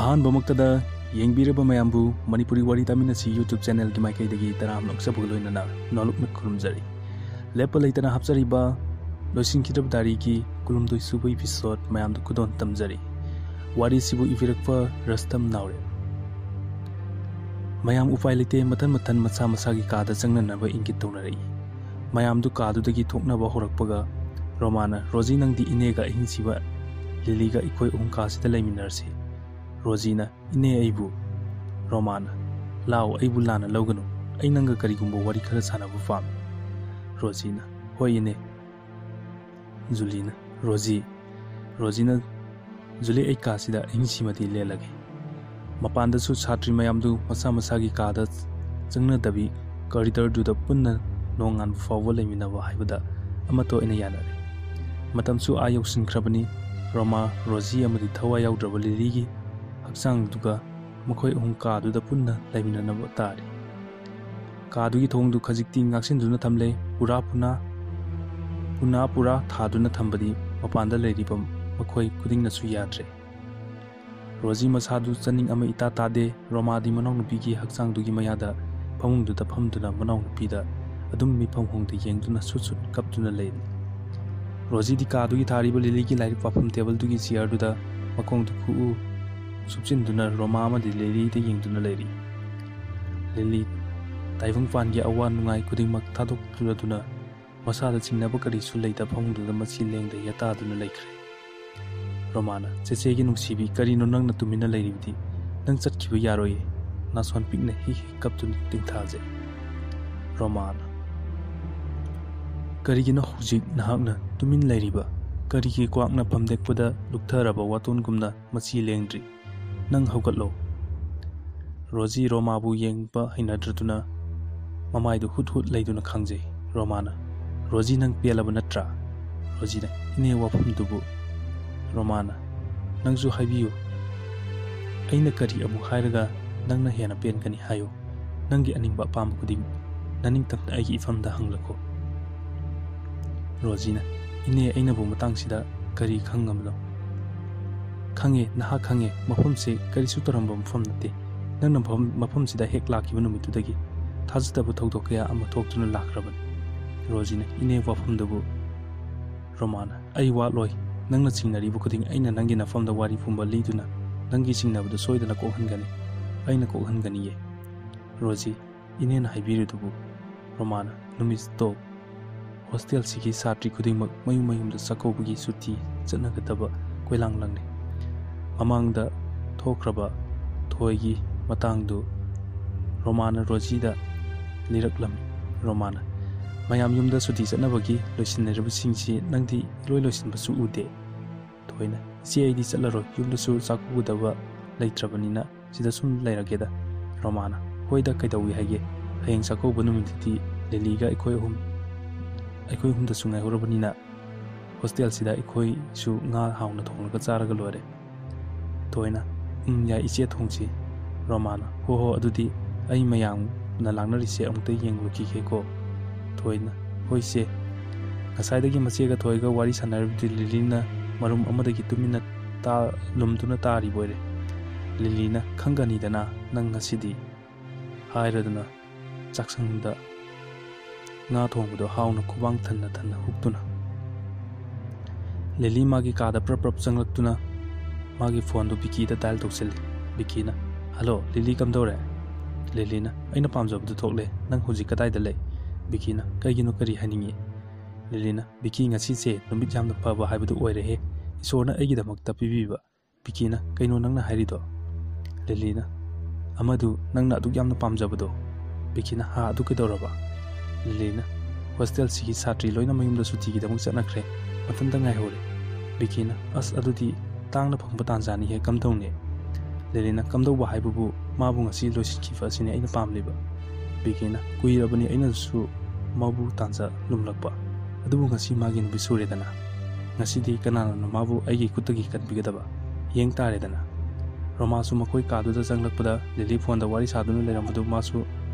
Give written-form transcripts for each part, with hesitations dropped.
ꯑꯍꯥꯟꯕꯃꯛꯇꯗ ꯌꯦꯡꯕꯤꯔꯕ ꯃꯌꯥꯝꯕꯨ ꯃꯅꯤꯄꯨꯔꯤ ꯋꯥꯔꯤ ꯇꯥꯃꯤꯟꯅꯁꯤ ꯌꯨꯇ꯭ꯌꯨꯕ ꯆꯦꯅꯦꯜꯒꯤ ꯃꯥꯏꯀꯩꯗꯒꯤ ꯇꯔꯥꯝꯅ ꯑꯣꯛꯆꯕꯒ ꯂꯣꯏꯅꯅ ꯅꯣꯂꯨꯛꯅ ꯈꯨꯔꯨꯝꯖꯔꯤ ꯂꯦꯞꯄ ꯂꯩꯇꯅ ꯍꯥꯞꯆꯔꯤꯕ ꯂꯣꯏꯁꯤꯟꯈꯤꯗ꯭ꯔꯕ ꯗꯥꯏꯔꯤꯒꯤ 12 ꯁꯨꯕ ꯏꯄꯤꯁꯣꯗ ꯃꯌꯥꯝꯗ ꯈꯨꯗꯣꯟ ꯇꯝꯖꯔꯤ ꯋꯥꯔꯤꯁꯤꯕꯨ ꯏꯕꯤꯔꯛꯄ ꯔꯁꯇꯝ ꯅꯥꯎꯔꯦ ꯃꯌꯥꯝ ꯎꯄꯥꯏ ꯂꯩꯇꯦ ꯃꯊꯟ ꯃꯁꯥ ꯃꯁꯥꯒꯤ ꯀꯥꯗ ꯆꯪꯅꯅꯕ ꯏꯪꯒꯤꯠ ꯇꯧꯅꯔꯛꯏ ꯃꯌꯥꯝꯗꯨ ꯀꯥꯗꯨꯗꯒꯤ ꯊꯣꯛꯅꯕ ꯍꯧꯔꯛꯄꯒ ꯔꯣꯃꯥꯅ ꯔꯣꯖꯤ ꯅꯪꯗꯤ ꯏꯅꯦꯒ ꯑꯍꯤꯡꯁꯤꯕ ꯂꯤꯂꯤꯒ ꯑꯩꯈꯣꯏ ꯑꯍꯨꯝ ꯀꯥꯁꯤꯗ ꯂꯩꯃꯤꯟꯅꯔꯁꯤ ꯔꯣꯖꯤꯅ ꯏꯅꯦ ꯑꯩꯕꯨ ꯔꯣꯃꯥꯅ ꯂꯥꯎ ꯑꯩꯕꯨ ꯂꯥꯟꯅ ꯂꯧꯒꯅꯨ ꯑꯩ ꯅꯪꯒ ꯀꯔꯤꯒꯨꯝꯕ ꯋꯥꯔꯤ ꯈꯔ ꯁꯥꯟꯅꯕ ꯄꯥꯝꯃꯤ ꯔꯣꯖꯤꯅ ꯍꯣꯏ ꯏꯅꯦ ꯖꯨꯂꯤꯅ ꯔꯣꯖꯤꯅ ꯖꯨꯂꯤ ꯑꯩ ꯀꯥꯁꯤꯗ ꯑꯍꯤꯡꯁꯤꯃꯗꯤ ꯂꯦꯜꯂꯒꯦ ꯃꯄꯥꯟꯗꯁꯨ ꯁꯥꯇ꯭ꯔꯤ ꯃꯌꯥꯝꯗꯨ ꯃꯁꯥ ꯃꯁꯥꯒꯤ ꯀꯥꯗ ꯆꯪꯅꯗꯕꯤ ꯀꯣꯔꯤꯗꯣꯔꯗꯨꯗ ꯄꯨꯟꯅ ꯅꯣꯡꯉꯥꯟꯕ ꯐꯥꯎꯕ ꯂꯩꯃꯤꯟꯅꯕ ꯍꯥꯏꯕꯗ ꯑꯃꯠꯇ ꯑꯣꯏꯅ ꯌꯥꯅꯔꯦ ꯃꯇꯝꯁꯨ ꯌꯧꯁꯤꯟꯈ꯭ꯔꯕꯅꯤ ꯔꯣꯃꯥ ꯔꯣꯖꯤ ꯑꯃꯗꯤ ꯊꯋꯥꯏ ꯌꯥꯎꯗ꯭ꯔꯕ ꯂꯤꯂꯤꯒꯤ ꯍꯛꯆꯥꯡꯗꯨꯒ ꯃꯈꯣꯏ ꯑꯍꯨꯝ ꯀꯥꯗꯨꯗ ꯄꯨꯟꯅ ꯂꯩꯃꯤꯟꯅꯅꯕ ꯇꯥꯔꯤ ꯀꯥꯗꯨꯒꯤ ꯊꯣꯡꯗꯨ ꯈꯖꯤꯛꯇꯤ ꯉꯥꯛꯁꯤꯟꯗꯨꯅ ꯊꯝꯂꯦ ꯄꯨꯔꯥ ꯊꯥꯗꯨꯅ ꯊꯝꯕꯗꯤ ꯃꯄꯥꯟꯗ ꯂꯩꯔꯤꯕ ꯃꯈꯣꯏ ꯈꯨꯗꯤꯡꯅꯁꯨ ꯌꯥꯗ꯭ꯔꯦ ꯔꯣꯖꯤ ꯃꯁꯥꯗꯨ ꯆꯅꯤꯡ ꯑꯃ ꯏꯇꯥ ꯇꯥꯗꯦ ꯔꯣꯃꯥꯗꯤ ꯃꯅꯥꯎꯅꯨꯄꯤꯒꯤ ꯍꯛꯆꯥꯡꯗꯨꯒꯤ ꯃꯌꯥꯗ ꯐꯃꯨꯡꯗꯨꯗ ꯐꯝꯗꯨꯅ ꯃꯅꯥꯎꯅꯨꯄꯤꯗ ꯑꯗꯨꯝ ꯃꯤꯐꯝ ꯍꯣꯡꯗ ꯌꯦꯡꯗꯨꯅ ꯁꯨꯠ ꯀꯞꯇꯨꯅ ꯂꯩꯔꯤ ꯔꯣꯖꯤꯗꯤ ꯀꯥꯗꯨꯒꯤ ꯊꯥꯔꯤꯕ ꯂꯤꯂꯤꯒꯤ ꯂꯥꯏꯔꯤꯛ ꯄꯥꯐꯝ ꯇꯦꯕꯜꯗꯨꯒꯤ ꯆꯤꯌꯔꯗꯨꯗ ꯃꯈꯣꯡꯗꯨ ꯈꯨꯎ ꯁꯨꯞꯆꯤꯟꯗꯨꯅ ꯔꯣꯃꯥ ꯑꯃꯗꯤ ꯂꯤꯂꯤꯗ ꯌꯦꯡꯗꯨꯅ ꯂꯩꯔꯤ ꯂꯤꯂꯤ ꯇꯥꯏꯕꯪꯄꯥꯟꯒꯤ ꯑꯋꯥ ꯅꯨꯡꯉꯥꯏ ꯈꯨꯗꯤꯡꯃꯛ ꯊꯥꯗꯣꯛꯂꯗꯨꯅ ꯃꯁꯥꯗ ꯆꯤꯡꯅꯕ ꯀꯔꯤꯁꯨ ꯂꯩꯇ ꯐꯃꯨꯡꯗꯨꯗ ꯃꯆꯤ ꯂꯦꯡꯗ ꯌꯦꯇꯥꯗꯨꯅ ꯂꯩꯈ꯭ꯔꯦ ꯔꯣꯃꯥꯅ ꯆꯦꯆꯦꯒꯤ ꯅꯨꯡꯁꯤꯕꯤ ꯀꯔꯤꯅꯣ ꯅꯪꯅ ꯇꯨꯃꯤꯟꯅ ꯂꯩꯔꯤꯕꯗꯤ ꯅꯪ ꯆꯠꯈꯤꯕ ꯌꯥꯔꯣꯏꯌꯦ ꯅꯥꯁꯣꯟ ꯄꯤꯛꯅ ꯍꯤ ꯀꯞꯇꯨꯅ ꯇꯤꯡꯊꯥꯖꯩ ꯔꯣꯃꯥꯅ ꯀꯔꯤꯒꯤꯅꯣ ꯍꯧꯖꯤꯛ ꯅꯍꯥꯛꯅ ꯇꯨꯃꯤꯟ ꯂꯩꯔꯤꯕ ꯀꯔꯤꯒꯤ ꯀ꯭ꯋꯥꯛꯅ ꯐꯝꯗꯦꯛꯄꯗ ꯂꯨꯛꯊꯔꯕ ꯋꯥꯇꯣꯟꯒꯨꯝꯅ ꯃꯆꯤ ꯂꯦꯡꯗ꯭ꯔꯤ ꯅꯪ ꯍꯧꯒꯠꯂꯣ ꯔꯣꯖꯤ ꯔꯣꯃꯥꯕꯨ ꯌꯦꯡꯕ ꯍꯩꯅꯗ꯭ꯔꯗꯨꯅ ꯃꯃꯥꯏꯗꯨ ꯍꯨꯠ ꯂꯩꯗꯨꯅ ꯈꯥꯡꯖꯩ ꯔꯣꯃꯥꯅ ꯔꯣꯖꯤ ꯅꯪ ꯄꯦꯜꯂꯕ ꯅꯠꯇ꯭ꯔꯥ ꯔꯣꯖꯤꯅ ꯏꯅꯦ ꯋꯥꯐꯝꯗꯨꯕꯨ ꯔꯣꯃꯥꯅ ꯅꯪꯁꯨ ꯍꯥꯏꯕꯤꯌꯨ ꯑꯩꯅ ꯀꯔꯤ ꯑꯃꯨꯛ ꯍꯥꯏꯔꯒ ꯅꯪꯅ ꯍꯦꯟꯅ ꯄꯦꯟꯒꯅꯤ ꯍꯥꯏꯌꯨ ꯅꯪꯒꯤ ꯑꯅꯤꯡꯕ ꯑꯄꯥꯝꯕ ꯈꯨꯗꯤꯡ ꯅꯅꯤꯡꯇꯝꯅ ꯑꯩꯒꯤ ꯏꯐꯝꯗ ꯍꯪꯂꯛꯈꯣ ꯔꯣꯖꯤꯅ ꯏꯅꯦ ꯑꯩꯅꯕꯨ ꯃꯇꯥꯡꯁꯤꯗ ꯀꯔꯤ ꯈꯪꯉꯕꯅꯣ ꯈꯪꯉꯦ ꯅꯍꯥꯛ ꯈꯪꯉꯦ ꯃꯐꯝꯁꯦ ꯀꯔꯤꯁꯨ ꯇꯧꯔꯝꯕ ꯃꯐꯝ ꯅꯠꯇꯦ ꯅꯪꯅ ꯃꯐꯝꯁꯤꯗ ꯍꯦꯛ ꯂꯥꯛꯈꯤꯕ ꯅꯨꯃꯤꯠꯇꯨꯗꯒꯤ ꯊꯥꯖꯗꯕ ꯊꯧꯗꯣꯛ ꯀꯌా ꯑꯃ ꯊꯣꯛꯇꯨꯅ ꯂꯥꯛꯈ꯭ꯔꯕꯅꯤ ꯔꯣꯖꯤꯅ ꯏꯅꯦ ꯋꯥꯐꯝꯗꯨꯕꯨ ꯔꯣꯃꯥꯅ ꯑꯩ ꯋꯥꯠꯂꯣꯏ ꯅꯪꯅ ꯆꯤꯡꯅꯔꯤꯕ ꯈꯨꯗꯤꯡ ꯑꯩꯅ ꯅꯪꯒꯤ ꯅꯐꯝꯗ ꯋꯥꯔꯤ ꯄꯨꯝꯕ ꯂꯤꯗꯨꯅ ꯅꯪꯒꯤ ꯆꯤꯡꯅꯕꯗꯨ ꯁꯣꯏꯗꯅ ꯀꯣꯛꯍꯟꯒꯅꯤ ꯑꯩꯅ ꯀꯣꯛꯍꯟꯒꯅꯤꯌꯦ ꯔꯣꯖꯤ ꯏꯅꯦꯅ ꯍꯥꯏꯕꯤꯔꯤꯗꯨꯕꯨ ꯔꯣꯃꯥꯅ ꯅꯨꯃꯤꯠꯇꯣ ꯍꯣꯁꯇꯦꯜꯁꯤꯒꯤ ꯁꯥꯇ꯭ꯔꯤ ꯈꯨꯗꯤꯡꯃꯛ ꯃꯌꯨꯝꯗ ꯆꯥꯛꯀꯧꯕꯒꯤ ꯁꯨꯇꯤ ꯆꯠꯅꯒꯗꯕ ꯀꯣꯏꯂꯥꯡ ꯂꯪꯅꯤ ꯃꯃꯥꯡꯗ ꯊꯣꯛꯈ꯭ꯔꯕ ꯊꯣꯏꯒꯤ ꯃꯇꯥꯡꯗꯨ ꯔꯣꯃꯥꯅ ꯔꯣꯖꯤꯗ ꯂꯤꯔꯛꯂꯝꯃꯤ ꯔꯣꯃꯥꯅ ꯃꯌꯥꯝ ꯌꯨꯝꯗ ꯁꯨꯇꯤ ꯆꯠꯅꯕꯒꯤ ꯂꯣꯏꯁꯤꯟꯅꯔꯤꯕꯁꯤꯡꯁꯤ ꯅꯪꯗꯤ ꯏꯂꯣꯏ ꯂꯣꯏꯁꯤꯟꯕꯁꯨ ꯎꯗꯦ ꯊꯣꯏꯅ ꯏꯆꯦ ꯑꯩꯗꯤ ꯆꯠꯂꯔꯣꯏ ꯌꯨꯝꯗꯁꯨ ꯆꯥꯛꯀꯧꯒꯗꯕ ꯂꯩꯇ꯭ꯔꯕꯅꯤꯅ ꯁꯤꯗ ꯁꯨꯝ ꯂꯩꯔꯒꯦꯗ ꯔꯣꯃꯥꯅ ꯍꯣꯏꯗ ꯀꯩꯗꯧꯏ ꯍꯥꯏꯒꯦ ꯍꯌꯦꯡ ꯆꯥꯛꯀꯧꯕ ꯅꯨꯃꯤꯠꯇꯗꯤ ꯂꯤꯂꯤꯒ ꯑꯩꯈꯣꯏ ꯑꯍꯨꯝꯗꯁꯨ ꯉꯥꯏꯍꯧꯔꯕꯅꯤꯅ ꯍꯣꯁꯇꯦꯜꯁꯤꯗ ꯑꯩꯈꯣꯏꯁꯨ ꯉꯥ ꯍꯥꯎꯅ ꯊꯣꯡꯂꯒ ꯆꯥꯔꯒ ꯂꯣꯏꯔꯦ ꯊꯣꯏꯅ ꯌꯥꯏ ꯏꯆꯦ ꯊꯣꯡꯁꯤ ꯔꯣꯃꯥꯅ ꯍꯣ ꯑꯗꯨꯗꯤ ꯑꯩ ꯃꯌꯥꯝꯅ ꯂꯥꯡꯅꯔꯤꯁꯦ ꯑꯃꯨꯛꯇ ꯌꯦꯡꯂꯨꯈꯤꯒꯦꯀꯣ ꯊꯣꯏꯅ ꯍꯣꯏ ꯆꯦ ꯉꯁꯥꯏꯗꯒꯤ ꯃꯆꯦꯒ ꯊꯣꯏꯒ ꯋꯥꯔꯤ ꯁꯥꯟꯅꯔꯤꯕꯗꯤ ꯂꯤꯂꯤꯅ ꯃꯔꯨꯝ ꯑꯃꯗꯒꯤ ꯇꯨꯃꯤꯟꯅ ꯂꯨꯝꯗꯨꯅ ꯇꯥꯔꯤꯕꯣꯏꯔꯦ ꯂꯤꯂꯤꯅ ꯈꯪꯒꯅꯤꯗꯅ ꯅꯪ ꯉꯁꯤꯗꯤ ꯍꯥꯏꯔꯗꯨꯅ ꯆꯥꯛꯁꯪꯗ ꯉꯥ ꯊꯣꯡꯕꯗꯣ ꯍꯥꯎꯅ ꯈꯨꯕꯥꯡ ꯊꯟꯅ ꯍꯨꯛꯇꯨꯅ ꯂꯤꯂꯤ ꯃꯥꯒꯤ ꯀꯥꯗ ꯄ꯭ꯔꯞ ꯆꯪꯂꯛꯇꯨꯅ ꯃꯥꯒꯤ ꯐꯣꯟꯗꯨ ꯕꯤꯀꯤꯗ ꯗꯥꯏꯜ ꯇꯧꯁꯤꯜꯂꯤ ꯕꯤꯀꯤꯅ ꯍꯜꯂꯣ ꯂꯤꯂꯤ ꯀꯝꯗꯧꯔꯦ ꯂꯤꯂꯤꯅ ꯑꯩꯅ ꯄꯥꯝꯖꯕꯗꯨ ꯊꯣꯛꯂꯦ ꯅꯪ ꯍꯧꯖꯤꯛ ꯀꯗꯥꯏꯗ ꯂꯩ ꯕꯤꯀꯤꯅ ꯀꯩꯒꯤꯅꯣ ꯀꯔꯤ ꯍꯥꯏꯅꯤꯡꯉꯤ ꯂꯤꯂꯤꯅ ꯕꯤꯀꯤ ꯉꯁꯤꯁꯦ ꯅꯨꯃꯤꯠ ꯌꯥꯝꯅ ꯐꯕ ꯍꯥꯏꯕꯗꯨ ꯑꯣꯏꯔꯦꯍꯦ ꯏꯁꯣꯔꯅ ꯑꯩꯒꯤꯗꯃꯛꯇ ꯄꯤꯕꯤꯕ ꯕꯤꯀꯤꯅ ꯀꯩꯅꯣ ꯅꯪꯅ ꯍꯥꯏꯔꯤꯗꯣ ꯂꯤꯂꯤꯅ ꯑꯃꯗꯨ ꯅꯪꯅ ꯑꯗꯨꯛ ꯌꯥꯝꯅ ꯄꯥꯝꯖꯕꯗꯣ ꯕꯤꯀꯤꯅ ꯑꯗꯨ ꯀꯩꯗꯧꯔꯕ ꯂꯤꯂꯤꯅ ꯍꯣꯁꯇꯦꯜꯁꯤꯒꯤ ꯁꯥꯇ꯭ꯔꯤ ꯂꯣꯏꯅ ꯃꯌꯨꯝꯗ ꯁꯨꯇꯤꯒꯤꯗꯃꯛ ꯆꯠꯅꯈ꯭ꯔꯦ ꯃꯊꯟꯇ ꯉꯥꯏꯍꯧꯔꯦ ꯕꯤꯀꯤꯅ ꯑꯁ ꯑꯗꯨꯗꯤ ꯇꯥꯡꯅ ꯐꯪꯕ ꯇꯥꯟꯖꯥꯅꯤꯍꯦ ꯀꯝꯗꯧꯅꯤ ꯂꯤꯂꯤꯅ ꯀꯝꯗꯧꯕ ꯍꯥꯏꯕꯕꯨ ꯃꯥꯕꯨ ꯉꯁꯤ ꯂꯣꯏꯁꯤꯟꯈꯤꯕ ꯑꯁꯤꯅꯤ ꯑꯩꯅ ꯄꯥꯝꯂꯤꯕ ꯕꯤꯀꯤꯅ ꯀꯨꯏꯔꯕꯅꯤ ꯑꯩꯅꯁꯨ ꯃꯥꯕꯨ ꯇꯥꯟꯖꯥ ꯂꯨꯝꯂꯛꯄ ꯑꯗꯨꯕꯨ ꯉꯁꯤ ꯃꯥꯒꯤ ꯅꯨꯃꯤꯠ ꯁꯨꯔꯦꯗꯅ ꯉꯁꯤꯗꯤ ꯀꯅꯥꯅ ꯃꯥꯕꯨ ꯑꯩꯒꯤ ꯈꯨꯠꯇꯒꯤ ꯀꯟꯕꯤꯒꯗꯕ ꯌꯦꯡ ꯇꯥꯔꯦꯗꯅ ꯔꯣꯃꯥꯁꯨ ꯃꯈꯣꯏ ꯀꯥꯗꯨꯗ ꯆꯪꯂꯛꯄꯗ ꯂꯤꯂꯤ ꯐꯣꯟꯗ ꯋꯥꯔꯤ ꯁꯥꯗꯨꯅ ꯂꯩꯔꯝꯕꯗꯨ ꯃꯥꯁꯨ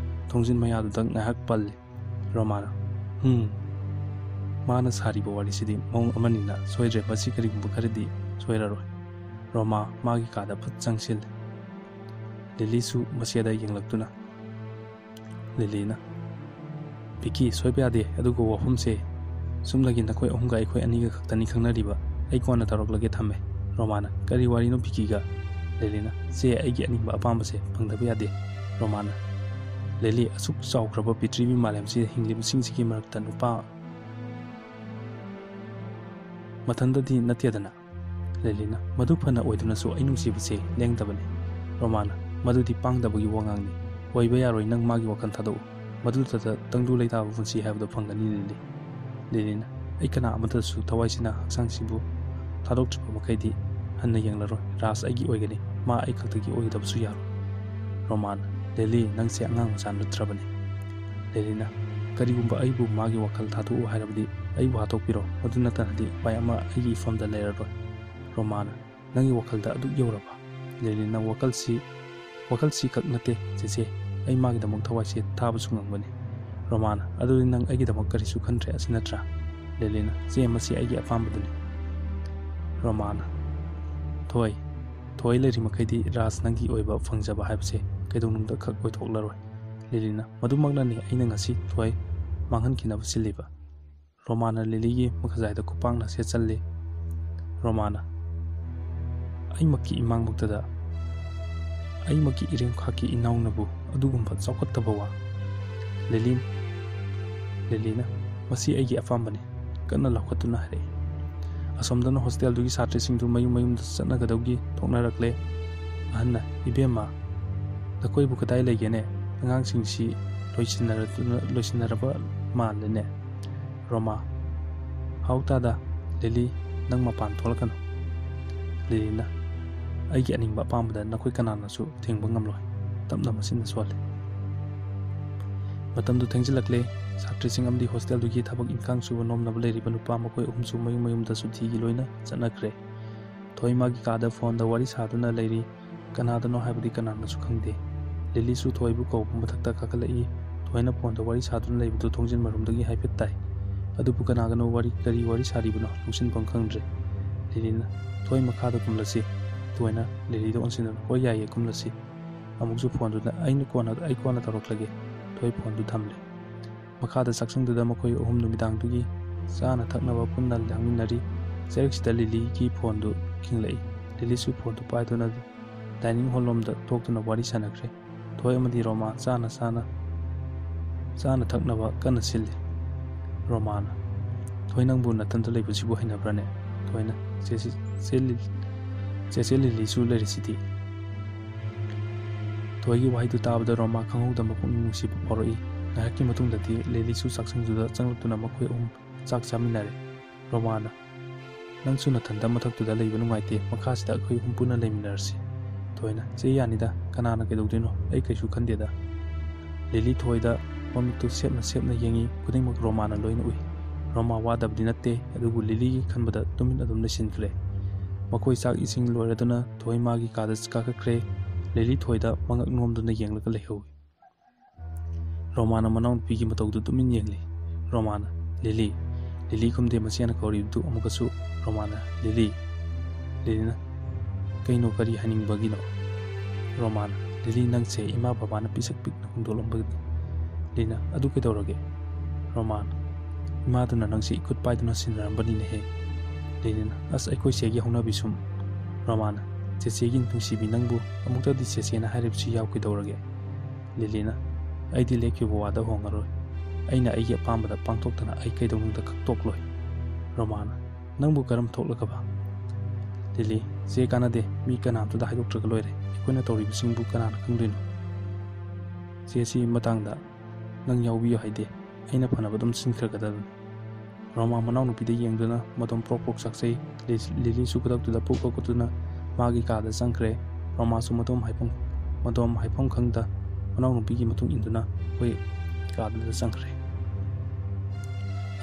ꯊꯣꯡꯖꯤꯟ ꯃꯌꯥꯗꯨꯗ ꯉꯥꯏꯍꯥꯛ ꯄꯜꯂꯤ ꯔꯣꯃꯥꯅ ꯃꯥꯅ ꯁꯥꯔꯤꯕ ꯋꯥꯔꯤꯁꯤꯗꯤ ꯃꯑꯣꯡ ꯑꯃꯅꯤꯅ ꯁꯣꯏꯗ꯭ꯔꯦ ꯃꯁꯤ ꯀꯔꯤꯒꯨꯝꯕ ꯈꯔꯗꯤ ꯁꯣꯏꯔꯔꯣꯏ Roma magi kada phut changsil Lily su masiada yenglaktuna Lily na Vicky soiba yade adugo wafum se sumlagi nakoi ahumga aikoi aniga khaktani khangnariba ai kona taroklage thamme Romana kari wari no Vicky ga Lily na se aigi aningba apamba se phangdaba yade Romana Lily asuk chawkraba pitribi malem si hinglibu singsigi marakta nupa mathandadi natyadana Lily na madu phana oiduna so ainungsibu se lengdabane Romana madudi pangdabagi wangangni oiba yaroi nang magi wakan thadu madu tata tangdu leita funsi habdo phangani Lily Lily na ai kana amata su tawaisina haksangsibu thadokchpa makaidi hanna yenglaro ras aigi oigani ma ai khaktagi oidabsu yaro Romana Lily nang se angang san nutrabane Lily na karigumba aibu magi wakal thadu hairabdi aibu hatokpiro maduna tanadi pai ama aigi famda leraro Romana nangi wakalda adu yoraba Lily na wakalsi kaknate chese ai magi damok thawai thabu sungangbani Romana adu nang aigi damok karisu khantre asinatra Lily na se masi aigi apambaduni Romana thoi leri makaidi ras nangi oiba fangjaba haibse kaidonungda khak oithoklaroi Lily na madumakna ni aina ngasi thoi manghan kinaba siliba Romana Lily gi makhajaida kupangna se challe Romana ai maki imang buktada ai maki irem khaki inaunabu adugumba chawkattaba wa Lily na masi aigi afambani kanna laukhatuna hare asomdana hostel dugi satri singdu mayum da chanagadawgi thoknarakle ahanna ibema dakoi bu kadai legene angang singsi loisinaraba malene Roma hautada Lily nang mapan tholakano Lily na aigi aningba pambada nakoi kanana su thengba ngamloi tamna masina swale matamdu thengjilakle satri sing amdi hostel dugi thabak inkang su nomnaba leriba nupa makoi umsu mayum da su thigi loina chanakre thoi magi kada phone da wari saduna leri kanadano haibadi kanana su khangde Lily su thoi bu ko mathakta kakalai thoina phone da wari saduna leibudu thongjin marumdagi haipet tai adubu kanagano wari kari wari saribano lungsin pangkhangdre Lily na thoi makhada kumlasi thoina Lily do onsin hoi yaye kumlasi amuksu phone du aina kona taroklage thoi phone du thamle makhada saksungdu da makoi ohum numidang dugi sana thaknaba punna langminari serexta Lily gi phone du kinglai Lily su phone du paidona dining hall lom da toktuna wari sanakre thoi amadi Roma sana thaknaba kana silli Romana thoi nangbu natanta leibusibu hainabrane thoina se Lily su lerisiti thoi gi waidu tabada Roma khangouda mapung musibu poroi nahaki matungdati Lily su saksangjuda changlutuna makoi chak chaminare Romana nangsu nathanda mathaktuda leiba nungaite makhasida akhoi humpuna leiminarsi thoina che yanida kanana kedodino ai kaisu khandeda Lily thoida mamitu sepna yengi kudingmak Romana loina ui Roma wadabdi natte adugu Lily gi khanbada tumin adum nasinfle makoi chak ising loiraduna thoi magi kada kakakre Lily thoida mangak nomduna yenglaga lehowi Romana manaw pigi matawdu tumin yengli Romana Lily kumde masiana kauribdu amukasu Romana Lily na kaino kari haningbagino Romana Lily nangse ima babana pisak pikna hundolombagni Lina adu kedorage Romana ima duna nangse ikut paiduna sinarambani nehe Lily na as aikoi segi hauna bisum Romana chechegi nungsibi nangbu amukta di chechena hairibsi yaw kedorage Lily na aidi lekhibo wada hongaroi aina aigi apambada pangthoktana ai kaidonungda khaktokloi Romana nangbu karam thoklakaba Lily se kanade mi kanamtuda haidoktraga loire ikoina toribusingbu kanana khangdino se matangda nang yawbiyo haide aina phanabadum sinkhragadabani Roma manaw nupida yengduna madom prok saksai Lily su kadaktuda pukakutuna magi kada sangkre Roma su madom haipong khangda manaw nupigi matung induna hoi kada sangkre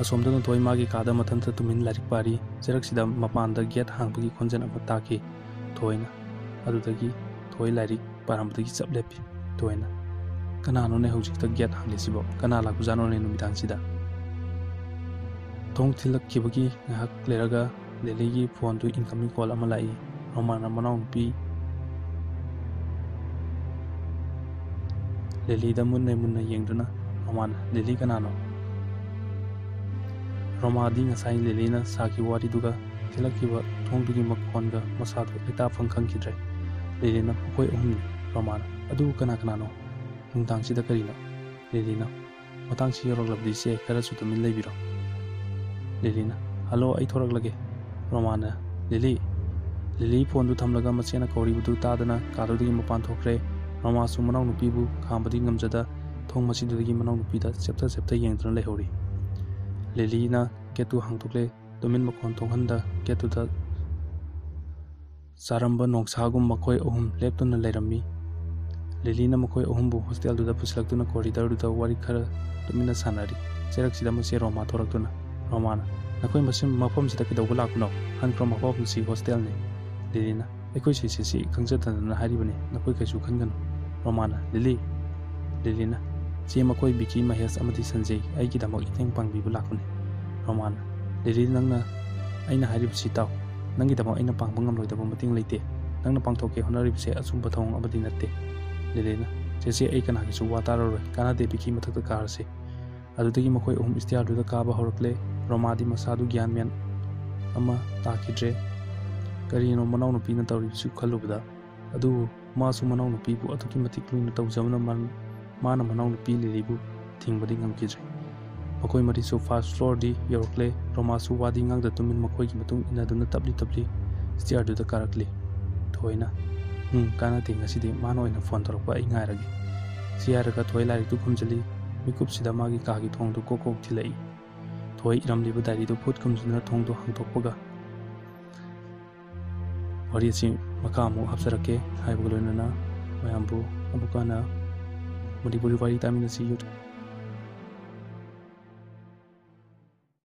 asomdana thoi magi kada mathanta tumin larik pari jeraksida mapanda gate hangbagi khonjan ama taki thoina adudagi thoi larik parambadagi chaplepi thoina kanano ne hojikta gate hanglesibo kana lakujano ne numidangsida thong thilak kibagi ngahak leraga Lily gi phone tu incoming call ama lai Romana manau nupi Lily da munna yengduna Romana Lily kanano Roma di ngasai Lily na saki wari duga thilakiba thongdugi makhonga masadu eta phangkhangkidre Lily na khoi ohumni Romana adu kanano nungtang sida karino Lily na matang si roglabdi se kara sutamin leibiro Lily na hello ai thoraglage Romana Lily phone du thamlaga machena kauri budu tadana kadudigi mapan thokre Roma su manau nupibu khambadi ngamjada thong masidudagi manau nupida chepta yengduna lehori Lily na ketu hangtukle tumin makhon thonghanda ketu da saramba nongsagum makhoi ohum leptuna leirami Lily na makhoi ohum bu hostel du da puslaktuna corridor du da wari khara tumina sanari cherak sida mase Roma thoraktuna Romana nakoi masim mafam sida kedau lakno han from mafam si hostel ne Lily na ekoi si kangjatana haribane nakoi kaisu khangano Romana Lily na che makoi biki mahes amadi sanjay ai ki damak iteng pangbi bu lakune Romana Lily nangna aina harib si taw nangi damak aina pang bangam loi da mating leite nangna pangthoke honarib se asumba thong amadi natte Lily na che ai kana ki su wataro roi kana de biki mathak kar se adudagi makoi ohum istiar du da ka ba horakle Roma di masadu gyan men ama takidre karino manau no pina tawri su khalubda adu masu manau no pibu atuki matik luina tawjamna mana manau no pi Lily bu thingbadi ngamkidre makoi mari su first floor di yorkle Roma su wadi ngangda tumin makoi ki matung ina duna tabli stiar du da karakli thoina kana tinga sidi mano ina phone torok ai ngairagi siara ka thoi lari tu khumjali mikup sida magi ka gi thong du kokok thilai thoi iramli bu dari du phut kumjuna thong du hangtokpaga wari si makamu hapsarake haibulona mayambu abukana Manipuri Wari Taminnasi YouTube